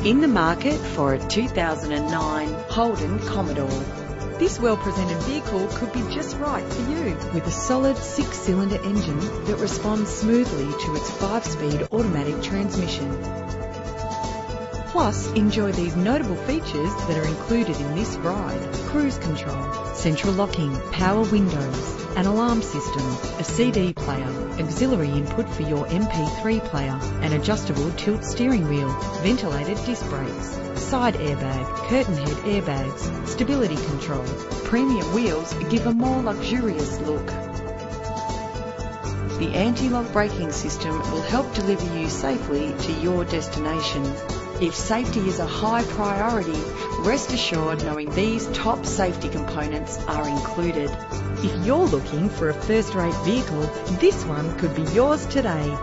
In the market for a 2009 Holden Commodore. This well-presented vehicle could be just right for you. With a solid 6-cylinder engine that responds smoothly to its 5-speed automatic transmission. Plus, enjoy these notable features that are included in this ride: cruise control, central locking, power windows, an alarm system, a CD player, auxiliary input for your MP3 player, an adjustable tilt steering wheel, ventilated disc brakes, side airbag, curtain head airbags, stability control. Premium wheels give a more luxurious look. The anti-lock braking system will help deliver you safely to your destination. If safety is a high priority, rest assured knowing these top safety components are included. If you're looking for a first-rate vehicle, this one could be yours today.